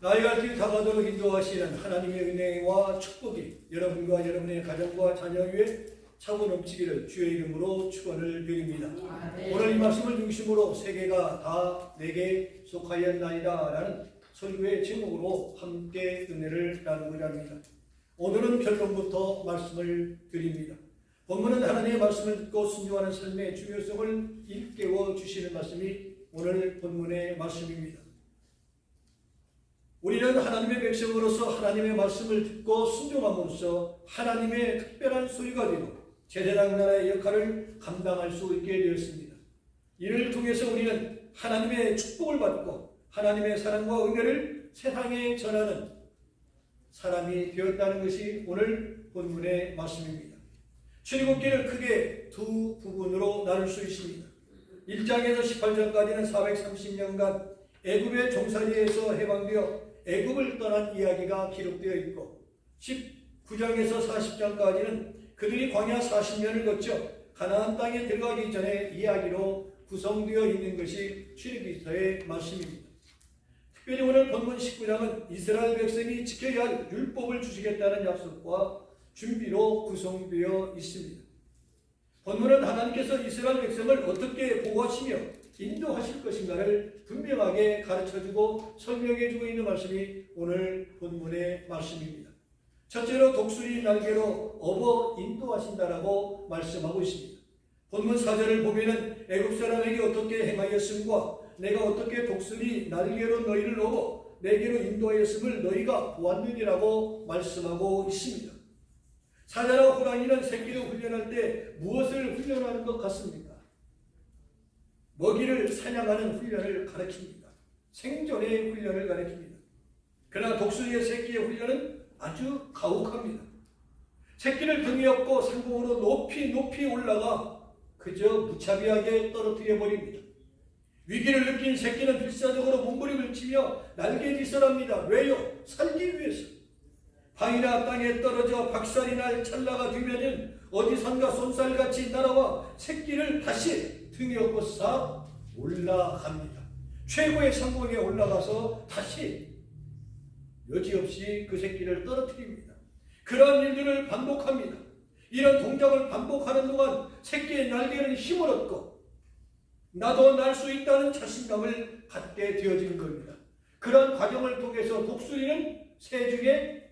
나이가 길 다가도록 인도하시는 하나님의 은혜와 축복이 여러분과 여러분의 가정과 자녀 위에 차고 넘치기를 주의 이름으로 축원을 드립니다. 오늘 이 말씀을 중심으로 세계가 다 내게 속하였나이다 라는 설교의 제목으로 함께 은혜를 나누고자 합니다. 오늘은 결론부터 말씀을 드립니다. 본문은 하나님의 말씀을 듣고 순종하는 삶의 중요성을 일깨워 주시는 말씀이 오늘 본문의 말씀입니다. 우리는 하나님의 백성으로서 하나님의 말씀을 듣고 순종함으로써 하나님의 특별한 소유가 되고 제사장 나라의 역할을 감당할 수 있게 되었습니다. 이를 통해서 우리는 하나님의 축복을 받고 하나님의 사랑과 은혜를 세상에 전하는 사람이 되었다는 것이 오늘 본문의 말씀입니다. 출애굽기를 크게 두 부분으로 나눌 수 있습니다. 1장에서 18장까지는 430년간 애굽의 종살이에서 해방되어 애굽을 떠난 이야기가 기록되어 있고 19장에서 40장까지는 그들이 광야 40년을 거쳐 가나안 땅에 들어가기 전에 이야기로 구성되어 있는 것이 출애굽기서의 말씀입니다. 특별히 오늘 본문 19장은 이스라엘 백성이 지켜야 할 율법을 주시겠다는 약속과 준비로 구성되어 있습니다. 본문은 하나님께서 이스라엘 백성을 어떻게 보호하시며 인도하실 것인가를 분명하게 가르쳐주고 설명해주고 있는 말씀이 오늘 본문의 말씀입니다. 첫째로 독수리 날개로 업어 인도하신다라고 말씀하고 있습니다. 본문 4절을 보면은 애굽 사람에게 어떻게 행하였음과 내가 어떻게 독수리 날개로 너희를 업어 내게로 인도하였음을 너희가 보았느니라고 말씀하고 있습니다. 사자나 호랑이는 새끼를 훈련할 때 무엇을 훈련하는 것 같습니까? 먹이를 사냥하는 훈련을 가르칩니다. 생존의 훈련을 가르칩니다. 그러나 독수리의 새끼의 훈련은 아주 가혹합니다. 새끼를 등에 업고 상공으로 높이 올라가 그저 무차비하게 떨어뜨려 버립니다. 위기를 느낀 새끼는 필사적으로 몸부림을 치며 날개짓을합니다. 왜요? 살기 위해서. 방이나 땅에 떨어져 박살이 날 찰나가 되면은 어디선가 손살같이 날아와 새끼를 다시 등에 업고 싹 올라갑니다. 최고의 상공에 올라가서 다시 여지없이 그 새끼를 떨어뜨립니다. 그런 일들을 반복합니다. 이런 동작을 반복하는 동안 새끼의 날개는 힘을 얻고 나도 날 수 있다는 자신감을 갖게 되어지는 겁니다. 그런 과정을 통해서 독수리는 새 중에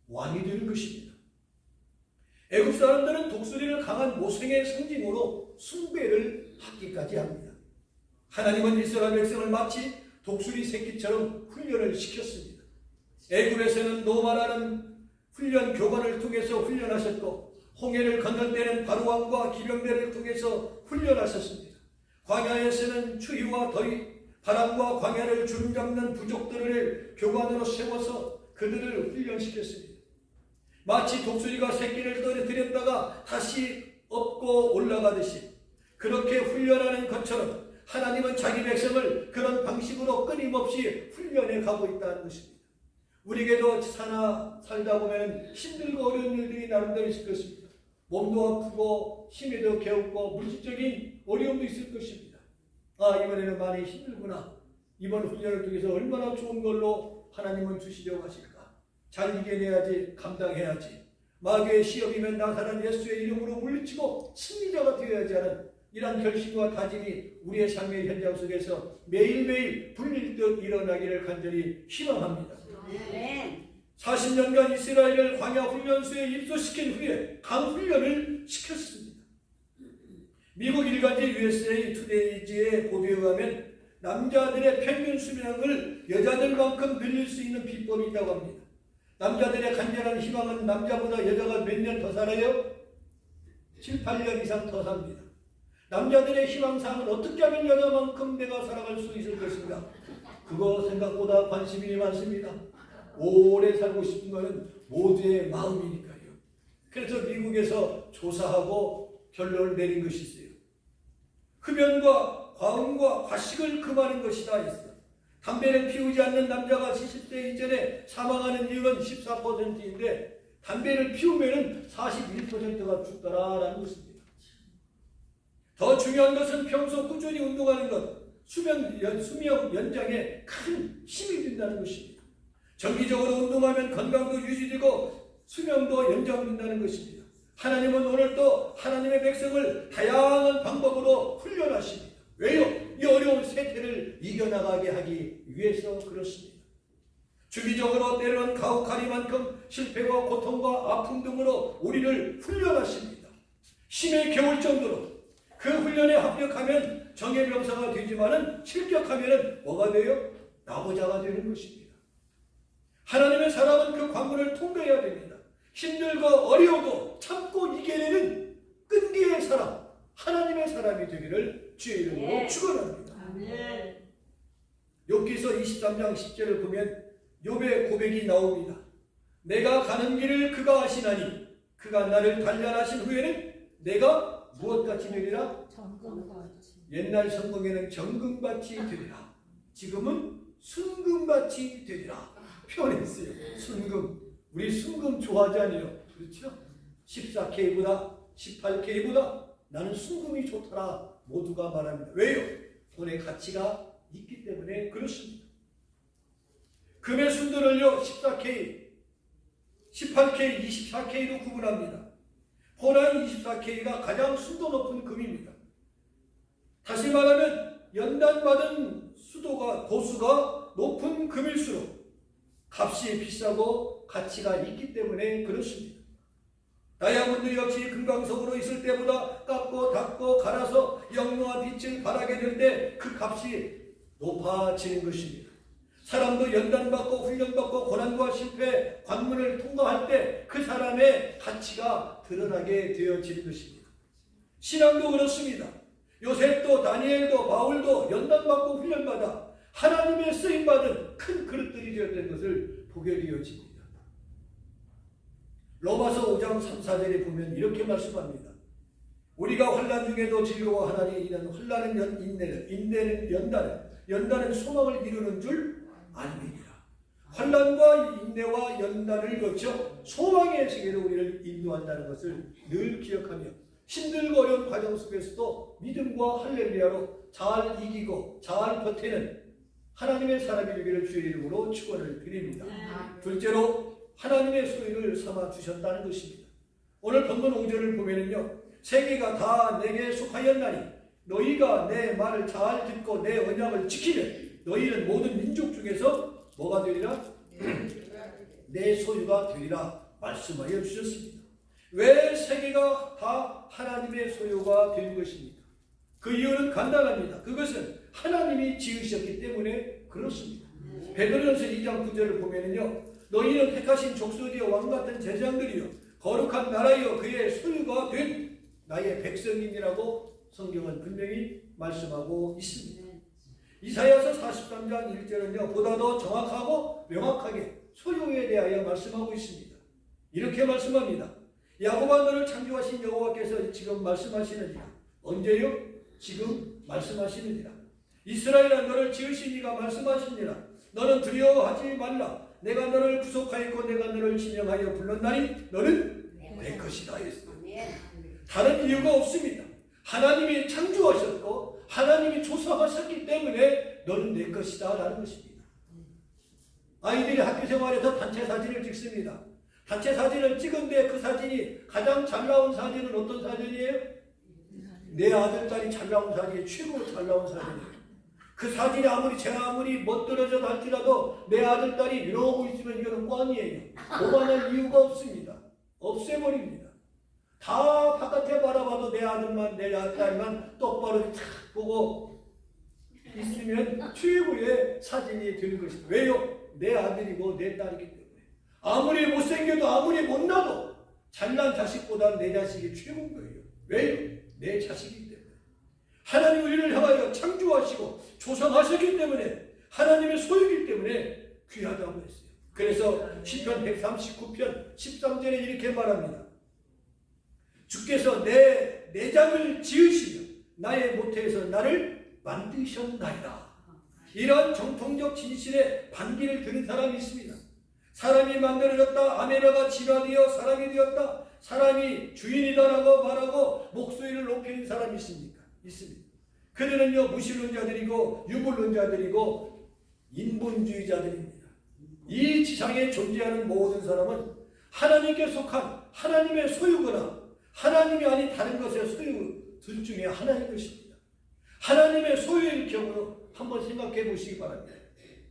왕이 되는 것입니다. 애굽 사람들은 독수리를 강한 모성의 상징으로 숭배를 하기까지 합니다. 하나님은 이스라엘 백성을 마치 독수리 새끼처럼 훈련을 시켰습니다. 애굽에서는 노마라는 훈련 교관을 통해서 훈련하셨고 홍해를 건널 때는 바로왕과 기병대를 통해서 훈련하셨습니다. 광야에서는 추위와 더위, 바람과 광야를 주름잡는 부족들을 교관으로 세워서 그들을 훈련시켰습니다. 마치 독수리가 새끼를 떨어뜨렸다가 다시 업고 올라가듯이 그렇게 훈련하는 것처럼 하나님은 자기 백성을 그런 방식으로 끊임없이 훈련해 가고 있다는 것입니다. 우리에게도 살다 보면 힘들고 어려운 일들이 나름대로 있을 것입니다. 몸도 아프고 힘에도 개없고 물질적인 어려움도 있을 것입니다. 이번에는 많이 힘들구나. 이번 훈련을 통해서 얼마나 좋은 걸로 하나님은 주시려고 하실까. 잘 이겨내야지, 감당해야지. 마귀의 시험이면 나사란 예수의 이름으로 물리치고 승리자가 되어야지 하는 이러한 결심과 다짐이 우리의 삶의 현장 속에서 매일매일 불릴 듯 일어나기를 간절히 희망합니다. 40년간 이스라엘을 광야 훈련소에 입소시킨 후에 강훈련을 시켰습니다. 미국 일간지 USA 투데이지의 보도에 의하면 남자들의 평균 수명을 여자들만큼 늘릴 수 있는 비법이 있다고 합니다. 남자들의 간절한 희망은 남자보다 여자가 몇 년 더 살아요? 7, 8년 이상 더 삽니다. 남자들의 희망사항은 어떻게 하면 여자만큼 내가 살아갈 수 있을 것인가? 그거 생각보다 관심이 많습니다. 오래 살고 싶은 것은 모두의 마음이니까요. 그래서 미국에서 조사하고 결론을 내린 것이 있어요. 흡연과 과음과 과식을 금하는 것이다 했어요. 담배를 피우지 않는 남자가 70세 이전에 사망하는 이유는 14%인데 담배를 피우면 41%가 죽더라라는 것입니다. 더 중요한 것은 평소 꾸준히 운동하는 것. 수명 연장에 큰 힘이 된다는 것입니다. 정기적으로 운동하면 건강도 유지되고 수명도 연장된다는 것입니다. 하나님은 오늘 또 하나님의 백성을 다양한 방법으로 훈련하십니다. 왜요? 이 어려운 세태를 이겨나가게 하기 위해서 그렇습니다. 주기적으로 때로는 가혹하리만큼 실패와 고통과 아픔 등으로 우리를 훈련하십니다. 힘에 겨울 정도로 그 훈련에 합격하면 정예병사가 되지만은 실격하면은 뭐가 돼요? 나보자가 되는 것입니다. 하나님의 사람은 그 관문을 통과해야 됩니다. 힘들고 어려워도 참고 이겨내는 끈기의 사람, 하나님의 사람이 되기를 주의 이름으로 축원합니다. 욥기서 23장 10절을 보면 욥의 고백이 나옵니다. 내가 가는 길을 그가 아시나니 그가 나를 단련하신 후에는 내가 무엇같이 되리라? 정금같이. 옛날 성경에는 정금같이 되리라. 지금은 순금같이 되리라 표현했어요. 순금. 우리 순금 좋아하잖아요. 그렇죠? 14K보다 18K보다 나는 순금이 좋더라 모두가 말합니다. 왜요? 돈의 가치가 있기 때문에 그렇습니다. 금의 순도를요 14K, 18K, 24K로 구분합니다. 호랑 24K가 가장 순도 높은 금입니다. 다시 말하면 연단받은 수도가 도수가 높은 금일수록 값이 비싸고 가치가 있기 때문에 그렇습니다. 다이아몬드 역시 금강석으로 있을 때보다 깎고 닦고 갈아서 영롱한 빛을 발하게 될 때 그 값이 높아지는 것입니다. 사람도 연단받고 훈련받고 고난과 실패, 관문을 통과할 때 그 사람의 가치가 드러나게 되어지는 것입니다. 신앙도 그렇습니다. 요셉도 다니엘도 바울도 연단받고 훈련받아 하나님의 쓰임받은 큰 그릇들이 되었던 것을 보게 되어집니다. 로마서 5장 3, 4절에 보면 이렇게 말씀합니다. 우리가 환난 중에도 즐거워하나니 이는 환난은 인내를, 인내는 연단을, 연단은 소망을 이루는 줄 아니니라. 환난과 인내와 연단을 거쳐 소망의 세계로 우리를 인도한다는 것을 늘 기억하며 힘들고 어려운 과정 속에서도 믿음과 할렐루야로 잘 이기고 잘 버티는 하나님의 사람이 되기를 주의 이름으로 축원을 드립니다. 둘째로 하나님의 소유를 삼아 주셨다는 것입니다. 오늘 본문 5절을 보면은요, 세계가 다 내게 속하였나니 너희가 내 말을 잘 듣고 내 언약을 지키면 너희는 모든 민족 중에서 뭐가 되리라? 내 소유가 되리라 말씀하여 주셨습니다. 왜 세계가 다 하나님의 소유가 된 것입니까? 그 이유는 간단합니다. 그것은 하나님이 지으셨기 때문에 그렇습니다. 베드로전서 2장 9절을 보면은요, 너희는 택하신 족속이요 왕같은 제장들이요 거룩한 나라요 그의 소유가 된 나의 백성이라고 성경은 분명히 말씀하고 있습니다. 이사야서 43장 1절은요 보다 더 정확하고 명확하게 소유에 대하여 말씀하고 있습니다. 이렇게 말씀합니다. 야곱아 너를 창조하신 여호와께서 지금 말씀하시느니라. 언제요? 지금 말씀하시느니라. 이스라엘아 너를 지으신 이가 말씀하시니라. 너는 두려워하지 말라. 내가 너를 구속하였고 내가 너를 지명하여 불렀나니 너는 내 것이다 했습니다. 다른 이유가 없습니다. 하나님이 창조하셨고 하나님이 조성하셨기 때문에 너는 내 것이다 라는 것입니다. 아이들이 학교 생활에서 단체 사진을 찍습니다. 단체 사진을 찍은데 그 사진이 가장 잘 나온 사진은 어떤 사진이에요? 내 아들, 딸이 잘 나온 사진이 최고로 잘 나온 사진이에요. 그 사진이 아무리 멋들어져 할지라도 내 아들, 딸이 이러고 있으면 이거는 꽝이에요. 오만할 이유가 없습니다. 없애버립니다. 다 바깥에 바라봐도 내 아들만, 내 딸만 똑바로 탁 보고 있으면 최고의 사진이 되는 것입니다. 왜요? 내 아들이고 내 딸이기 때문에. 아무리 못생겨도 아무리 못나도 잘난 자식보다 내 자식이 최고인 거예요. 왜요? 내 자식이기 때문에. 하나님 우리를 향하여 창조하시고 조성하셨기 때문에 하나님의 소유이기 때문에 귀하다고 했어요. 그래서 시편 139편 13절에 이렇게 말합니다. 주께서 내 내장을 지으시며 나의 모태에서 나를 만드셨나이다. 이러한 정통적 진실의 반기를 들은 사람이 있습니다. 사람이 만들어졌다. 아메바가 진화되어 사람이 되었다. 사람이 주인이다라고 말하고 목소리를 높이는 사람이 있습니까? 있습니다. 그들은요 무신론자들이고 유물론자들이고 인본주의자들입니다. 이 지상에 존재하는 모든 사람은 하나님께 속한 하나님의 소유거나 하나님이 아닌 다른 것의 소유 둘 중에 하나인 것입니다. 하나님의 소유일 경우로 한번 생각해 보시기 바랍니다.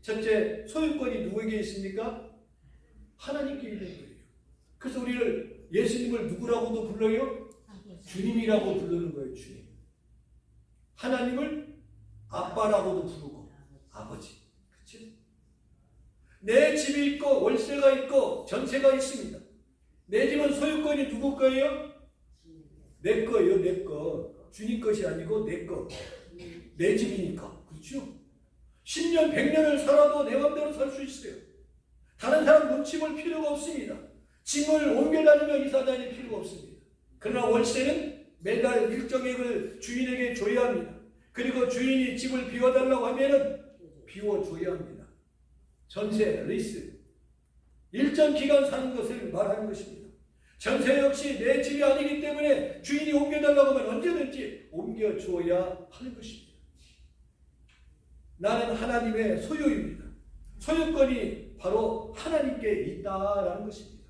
첫째, 소유권이 누구에게 있습니까? 하나님께 있는 거예요. 그래서 우리를 예수님을 누구라고도 불러요? 주님이라고 부르는 거예요. 주님. 하나님을 아빠라고도 부르고 아버지. 그렇죠? 내 집이 있고 월세가 있고 전세가 있습니다. 내 집은 소유권이 누구 거예요? 내 거예요. 내 거. 주님 것이 아니고 내 거. 내 집이니까. 그렇죠? 10년 100년을 살아도 내 맘대로 살 수 있어요. 다른 사람 눈치 볼 필요가 없습니다. 짐을 옮겨 다니며 이사 다닐 필요가 없습니다. 그러나 월세는 매달 일정액을 주인에게 줘야 합니다. 그리고 주인이 집을 비워달라고 하면은 비워줘야 합니다. 전세, 리스, 일정 기간 사는 것을 말하는 것입니다. 전세 역시 내 집이 아니기 때문에 주인이 옮겨달라고 하면 언제든지 옮겨줘야 하는 것입니다. 나는 하나님의 소유입니다. 소유권이 바로 하나님께 있다라는 것입니다.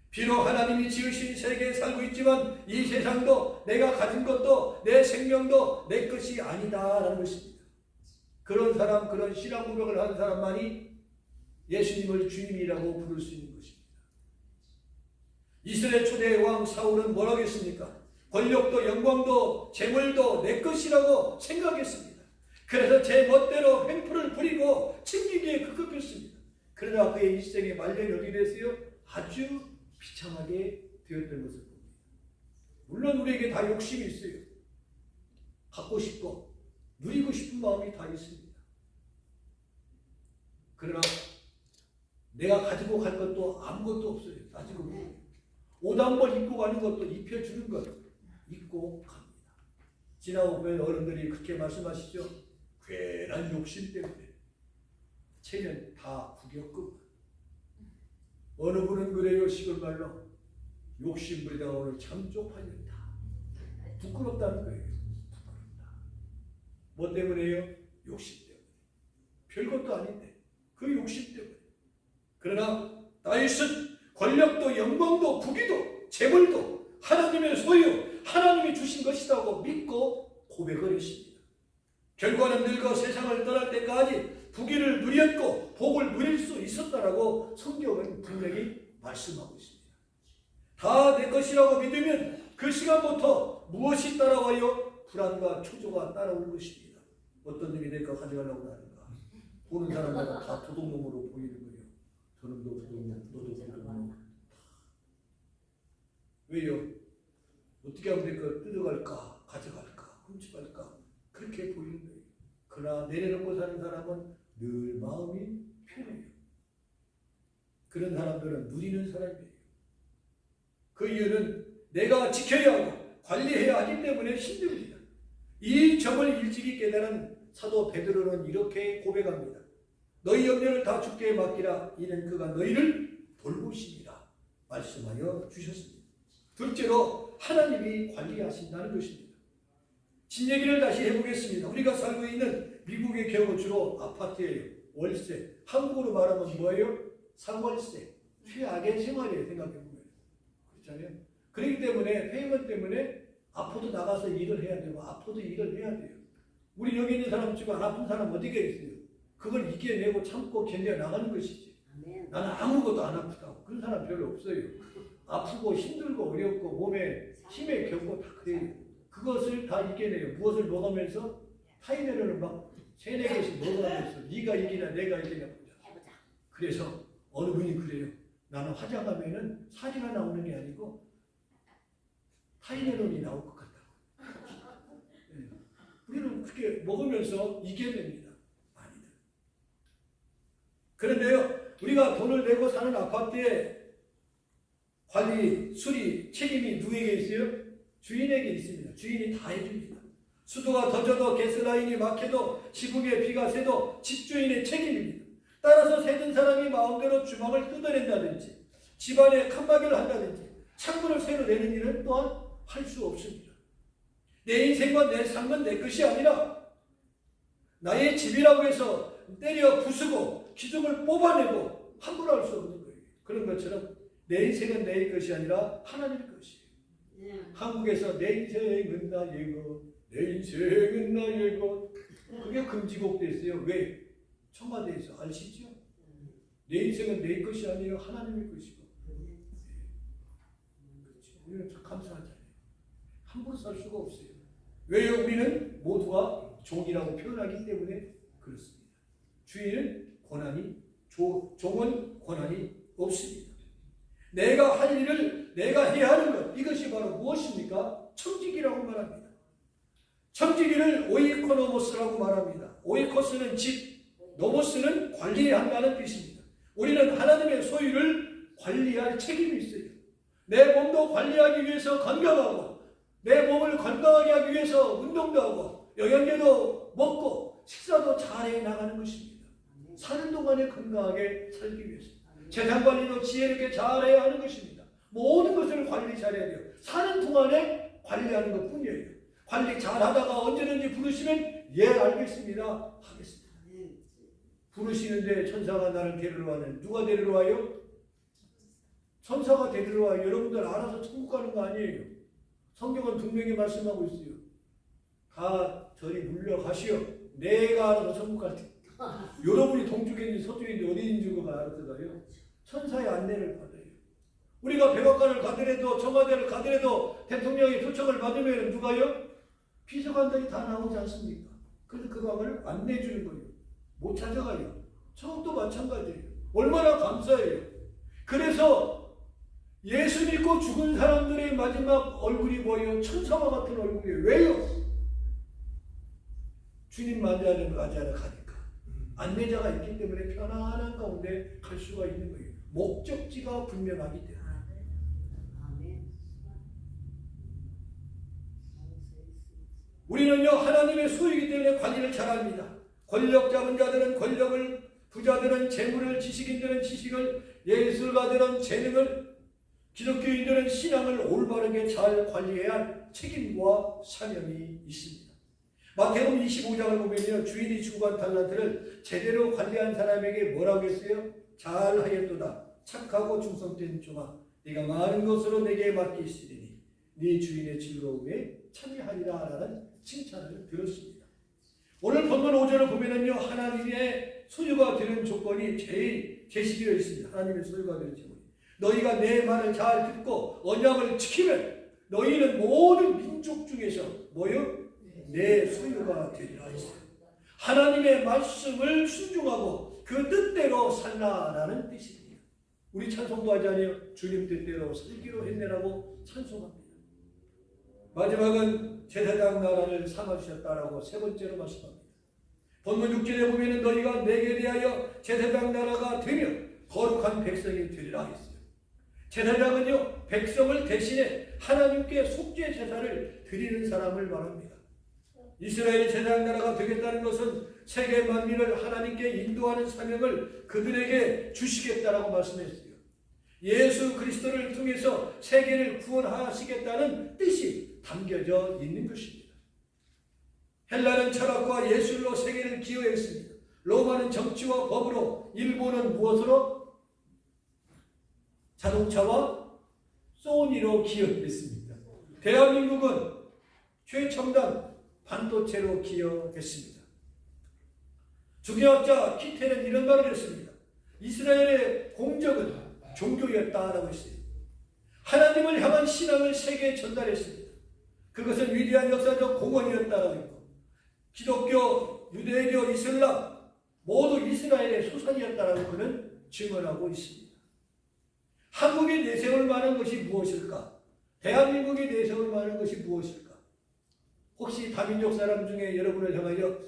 비록 하나님이 지으신 세계에 살고 있지만 이 세상도 내가 가진 것도 내 생명도 내 것이 아니다라는 것입니다. 그런 사람, 그런 신앙 고백을 하는 사람만이 예수님을 주님이라고 부를 수 있는 것입니다. 이스라엘 초대 왕 사울은 뭐라고 했습니까? 권력도 영광도 재물도 내 것이라고 생각했습니다. 그래서 제 멋대로 횡포를 부리고 챙기기에 급급했습니다. 그러나 그의 일생의 말년이 어디 됐어요? 아주 비참하게 되었던 것을 봅니다. 물론 우리에게 다 욕심이 있어요. 갖고 싶고 누리고 싶은 마음이 다 있습니다. 그러나 내가 가지고 갈 것도 아무것도 없어요. 따지고 보면 옷 한 벌 입고 가는 것도 입혀주는 것 입고 갑니다. 지나고 보면 어른들이 그렇게 말씀하시죠. 괜한 욕심 때문에 체면 다 구겼고 어느 분은 그래요. 시골말로 욕심 부리다가 오늘 참 쪽팔렸다. 부끄럽다는 거예요. 부끄럽다. 뭐 때문에요? 욕심 때문에. 별것도 아닌데 그 욕심 때문에. 그러나 다윗은 권력도 영광도 부귀도 재물도 하나님의 소유, 하나님이 주신 것이라고 믿고 고백을 했습니다. 결과는 늙어 세상을 떠날 때까지 부귀를 누렸고 복을 누릴 수 있었다라고 성경은 분명히 말씀하고 있습니다. 다 내 것이라고 믿으면 그 시간부터 무엇이 따라와요? 불안과 초조가 따라올 것입니다. 어떤 일이 내가 가져가려고 하는가? 보는 사람마다 다 도둑놈으로 보이는 거예요. 저놈도 도둑놈, 너도 도둑놈. 왜요? 어떻게 하면 될까? 뜯어갈까? 가져갈까? 훔쳐갈까? 그렇게 보이는 거예요. 그러나 내려놓고 사는 사람은 늘 마음이 편해요. 그런 사람들은 누리는 사람이에요. 그 이유는 내가 지켜야 하고 관리해야 하기 때문에 힘듭니다. 이 점을 일찍이 깨달은 사도 베드로는 이렇게 고백합니다. 너희 염려를 다 주께 맡기라. 이는 그가 너희를 돌보시리라 말씀하여 주셨습니다. 둘째로 하나님이 관리하신다는 것입니다. 집 얘기를 다시 해보겠습니다. 우리가 살고 있는 미국의 경우 주로 아파트예요. 월세. 한국으로 말하면 뭐예요? 상월세. 최악의 생활이에요. 생각해보면. 그렇잖아요. 그렇기 때문에 페이먼 때문에 아파도 나가서 일을 해야 되고 아파도 일을 해야 돼요. 우리 여기 있는 사람 치고 안 아픈 사람 어디가 있어요? 그걸 이겨내고 참고 견뎌나가는 것이지. 나는 아무것도 안 아프다고. 그런 사람 별로 없어요. 아프고 힘들고 어렵고 몸에 힘에 겪고 다 그래요. 그것을 다 이겨내요. 무엇을 먹으면서 타이레놀을 막 3-4개씩 먹으면서 네가 이기나 내가 이기나 보자. 그래서 어느 분이 그래요. 나는 화장하면은 살이가 나오는 게 아니고 타이레놀이 나올 것 같다고. 네. 우리는 그렇게 먹으면서 이겨냅니다. 많이들. 그런데요. 우리가 돈을 내고 사는 아파트에 관리, 수리, 책임이 누구에게 있어요? 주인에게 있습니다. 주인이 다 해줍니다. 수도가 터져도 가스라인이 막혀도 지붕에 비가 새도 집주인의 책임입니다. 따라서 새든 사람이 마음대로 주막을 뜯어낸다든지 집안에 칸막이를 한다든지 창문을 새로 내는 일은 또한 할 수 없습니다. 내 인생과 내 삶은 내 것이 아니라 나의 집이라고 해서 때려 부수고 기둥을 뽑아내고 함부로 할 수 없는 거예요. 그런 것처럼 내 인생은 내 것이 아니라 하나님의 것이에요. 한국에서 내 인생은 나의 것, 내 인생은 나의 것, 그게 금지곡 됐어요. 왜? 청와대에서 아시죠? 내 인생은 내 것이 아니라 하나님의 것이고. 우리는 참 감사하잖아요. 함부로 살 수가 없어요. 왜요? 우리는 모두가 종이라고 표현하기 때문에 그렇습니다. 주인은 권한이, 종은 권한이 없습니다. 내가 할 일을 내가 해야 하는 것, 이것이 바로 무엇입니까? 청지기라고 말합니다. 청지기를 오이코노모스라고 말합니다. 오이코스는 집, 노모스는 관리한다는 뜻입니다. 우리는 하나님의 소유를 관리할 책임이 있어요. 내 몸도 관리하기 위해서 건강하고, 내 몸을 건강하게 하기 위해서 운동도 하고, 영양제도 먹고, 식사도 잘해 나가는 것입니다. 사는 동안에 건강하게 살기 위해서. 재산 관리도 지혜롭게 잘해야 하는 것입니다. 모든 것을 관리 잘해야 돼요. 사는 동안에 관리하는 것 뿐이에요. 관리 잘하다가 언제든지 부르시면 예 알겠습니다 하겠습니다. 부르시는데 천사가 나를 데리러 와는 누가 데리러 와요? 천사가 데리러 와요. 여러분들 알아서 천국 가는 거 아니에요. 성경은 분명히 말씀하고 있어요. 다 저리 물러가시오. 내가 알아서 천국 갈 테. 여러분이 동쪽인지 서쪽인지 어디 있는지 그거 알아서 가요. 천사의 안내를 받아요. 우리가 백악관을 가더라도 청와대를 가더라도 대통령의 초청을 받으면 누가요? 비서관들이 다 나오지 않습니까? 그래서 그 방을 안내해 주는 거예요. 못 찾아가요. 천국도 마찬가지예요. 얼마나 감사해요. 그래서 예수 믿고 죽은 사람들의 마지막 얼굴이 뭐예요? 천사와 같은 얼굴이에요. 왜요? 주님 맞이하러 가니까. 안내자가 있기 때문에 편안한 가운데 갈 수가 있는 거예요. 목적지가 분명하기 때문에. 우리는요 하나님의 소유이기 때문에 관리를 잘합니다. 권력 잡은 자들은 권력을, 부자들은 재물을, 지식인들은 지식을, 예술가들은 재능을, 기독교인들은 신앙을 올바르게 잘 관리해야 할 책임과 사명이 있습니다. 마태복음 25장을 보면요 주인이 주고 간 달란트를 제대로 관리한 사람에게 뭐라고 했어요? 잘하였도다. 착하고 충성된 종아, 네가 많은 것으로 내게 맡기시리니 네 주인의 즐거움에 참여하리라 라는 칭찬을 들었습니다. 오늘 본문 5절을 보면은요 하나님의 소유가 되는 조건이 제일 제시되어 있습니다. 하나님의 소유가 되는 조건이 너희가 내 말을 잘 듣고 언약을 지키면 너희는 모든 민족 중에서 뭐요? 내 소유가 되리라 했어요. 하나님의 말씀을 순종하고 그 뜻대로 살라라는 뜻입니다. 우리 찬송도 하잖아요. 주님 뜻대로 살기로 했네라고 찬송합니다. 마지막은 제사장 나라를 삼아주셨다라고 세 번째로 말씀합니다. 본문 6절에 보면 너희가 내게 대하여 제사장 나라가 되며 거룩한 백성이 되리라 했어요. 제사장은요 백성을 대신해 하나님께 속죄 제사를 드리는 사람을 말합니다. 이스라엘 제사장 나라가 되겠다는 것은 세계 만민을 하나님께 인도하는 사명을 그들에게 주시겠다라고 말씀했어요. 예수 그리스도를 통해서 세계를 구원하시겠다는 뜻이 담겨져 있는 것입니다. 헬라는 철학과 예술로 세계를 기여했습니다. 로마는 정치와 법으로, 일본은 무엇으로? 자동차와 소니로 기여했습니다. 대한민국은 최첨단 반도체로 기여했습니다. 중의학자 키텔은 이런 말을 했습니다. 이스라엘의 공적은 종교였다라고 했어요. 하나님을 향한 신앙을 세계에 전달했습니다. 그것은 위대한 역사적 공헌이었다라고 했고, 기독교, 유대교, 이슬람 모두 이스라엘의 소산이었다라고 그는 증언하고 있습니다. 한국이 내세울 만한 것이 무엇일까? 대한민국이 내세울 만한 것이 무엇일까? 혹시 다민족 사람 중에 여러분을 향하여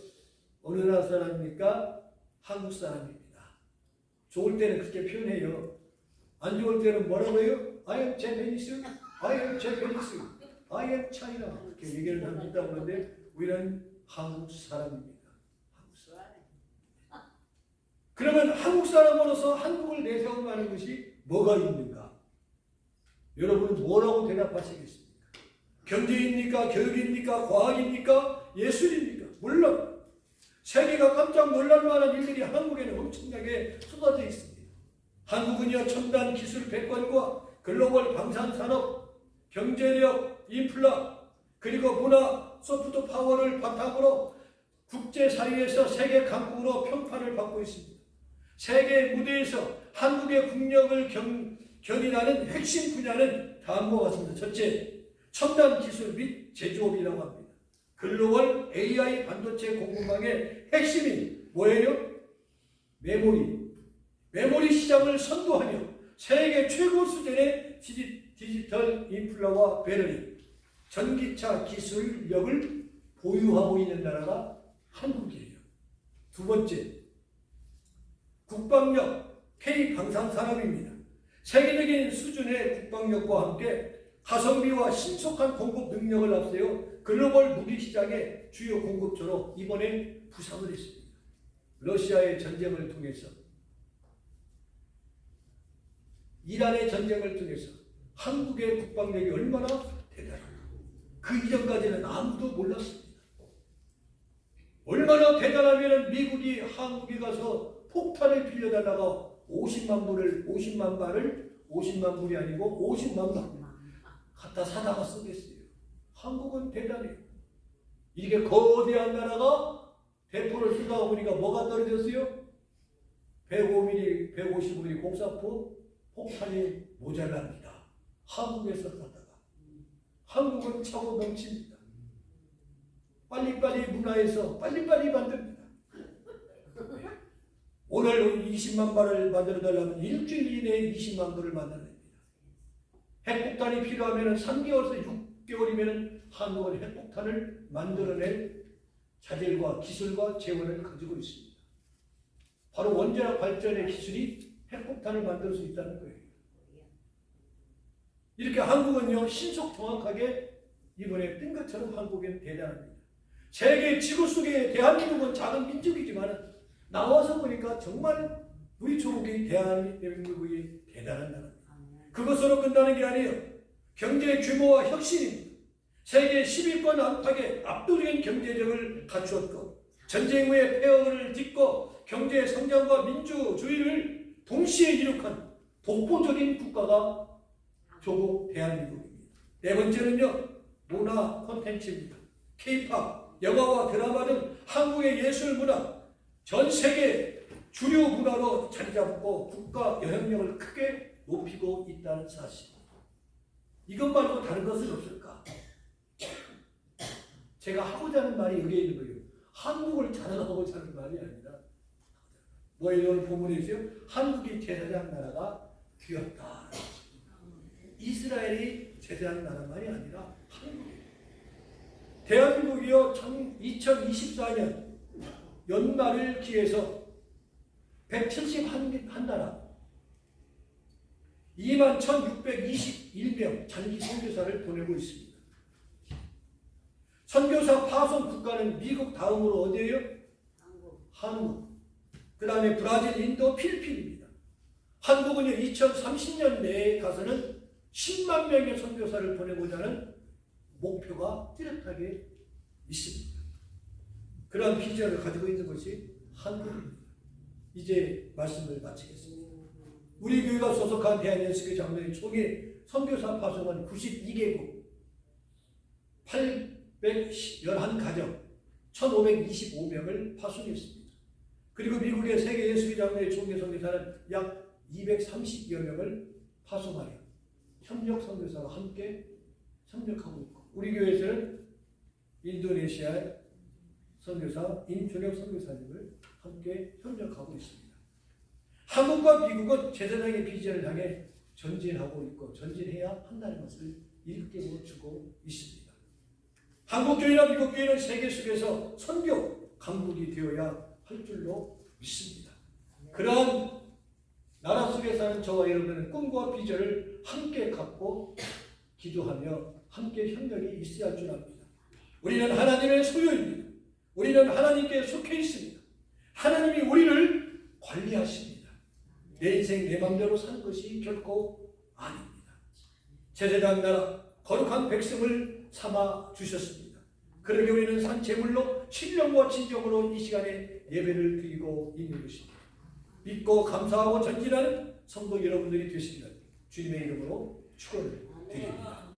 어느 나라 사람입니까? 한국 사람입니다. 좋을 때는 그렇게 표현해요. 안 좋을 때는 뭐라고 해요? I am Japanese, I am Japanese, I am China 이렇게 얘기를 합니다. 그런데 우리는 한국 사람입니다. 한국 사람. 그러면 한국 사람으로서 한국을 내세울 만한 것이 뭐가 있는가? 여러분은 뭐라고 대답하시겠습니까? 경제입니까? 교육입니까? 과학입니까? 예술입니까? 물론 세계가 깜짝 놀랄 만한 일들이 한국에는 엄청나게 쏟아져 있습니다. 한국은요, 첨단 기술 백관과 글로벌 방산산업, 경제력, 인플라, 그리고 문화, 소프트 파워를 바탕으로 국제 사회에서 세계 강국으로 평판을 받고 있습니다. 세계 무대에서 한국의 국력을 견인하는 핵심 분야는 다음과 같습니다. 첫째, 첨단 기술 및 제조업이라고 합니다. 글로벌 AI 반도체 공급망의 핵심이 뭐예요? 메모리 시장을 선도하며 세계 최고 수준의 디지털 인플라와 배터리, 전기차 기술력을 보유하고 있는 나라가 한국이에요. 두 번째, 국방력, K방산산업입니다. 세계적인 수준의 국방력과 함께 가성비와 신속한 공급 능력을 앞세워 글로벌 무기시장의 주요 공급처로 이번에 부상을 했습니다. 러시아의 전쟁을 통해서, 이란의 전쟁을 통해서 한국의 국방력이 얼마나 대단한가. 그 이전까지는 아무도 몰랐습니다. 얼마나 대단하면 미국이 한국에 가서 폭탄을 빌려달라고 50만 불이 아니고 50만 발 갖다 사다가 쓰겠어요. 한국은 대단해요. 이게 거대한 나라가 대포를 쓰다 보니까 뭐가 떨어졌어요? 105mm, 155mm 공사포 폭탄이 모자랍니다. 한국에서 사다가. 한국은 차고 넘칩니다. 빨리빨리 문화에서 빨리빨리 만듭니다. 오늘 20만 발을 만들어달라면 일주일 이내에 20만 발을 만들어냅니다. 핵폭탄이 필요하면 3개월에서 6개월이면 한국은 핵폭탄을 만들어낼 자질과 기술과 재원을 가지고 있습니다. 바로 원자력 발전의 기술이 핵폭탄을 만들 수 있다는 거예요. 이렇게 한국은요, 신속 정확하게 이번에 뜬 것처럼 한국은 대단합니다. 세계 지구 속에 대한민국은 작은 민족이지만 나와서 보니까 정말 우리 조국이 대한민국이 대단한 나라입니다. 그것으로 끝나는 게 아니에요. 경제 규모와 혁신입니다. 세계 10위권 안팎의 압도적인 경제력을 갖추었고 전쟁 후에 폐허를 딛고 경제 성장과 민주주의를 동시에 이룩한 독보적인 국가가 조국 대한민국입니다. 네 번째는요, 문화 콘텐츠입니다. K-팝, 영화와 드라마 등 한국의 예술 문화, 전 세계 주류 문화로 자리 잡고 국가 영향력을 크게 높이고 있다는 사실. 이것 말고 다른 것은 없을까? 제가 하고자 하는 말이 여기에 있는 거예요. 한국을 자랑하고자 하는 말이 아니라 뭐예요? 오늘 본문에 있어요? 한국이 제사장 나라가 되었다. 이스라엘이 제사장 나라 말이 아니라 한국이에요. 대한민국이요, 2024년 연말을 기해서 171나라 21,621명 장기 선교사를 보내고 있습니다. 선교사 파송 국가는 미국 다음으로 어디예요? 한국. 그 다음에 브라질, 인도, 필리핀입니다. 한국은요, 2030년 내에 가서는 10만 명의 선교사를 보내고자 하는 목표가 뚜렷하게 있습니다. 그러한 비전을 가지고 있는 것이 한국입니다. 이제 말씀을 마치겠습니다. 우리 교회가 소속한 대한연수교 장로의 총회 선교사 파송은 92개국 811가정 1525명을 파송했습니다. 그리고 미국의 세계 예수교 장로의 총회 선교사는 약 230여 명을 파송하여 협력 선교사와 함께 협력하고 있고, 우리 교회에서는 인도네시아 선교사 임준혁 선교사님을 함께 협력하고 있습니다. 한국과 미국은 제사장의 비전을 향해 전진하고 있고 전진해야 한다는 것을 일깨워 주고 있습니다. 한국교회나 미국교회는 세계 속에서 선교 강국이 되어야 할 줄로 믿습니다. 그러한 나라 속에 사는 저와 여러분은 꿈과 비전을 함께 갖고 기도하며 함께 협력이 있어야 할 줄 압니다. 우리는 하나님의 소유입니다. 우리는 하나님께 속해 있습니다. 하나님이 우리를 관리하십니다. 내 인생 내 맘대로 사는 것이 결코 아닙니다. 제사장 나라 거룩한 백성을 삼아 주셨습니다. 그러게 우리는 산 제물로 신령과 진정으로 이 시간에 예배를 드리고 있는 것입니다. 믿고 감사하고 전진하는 성도 여러분들이 되시기를 주님의 이름으로 축원을 드립니다.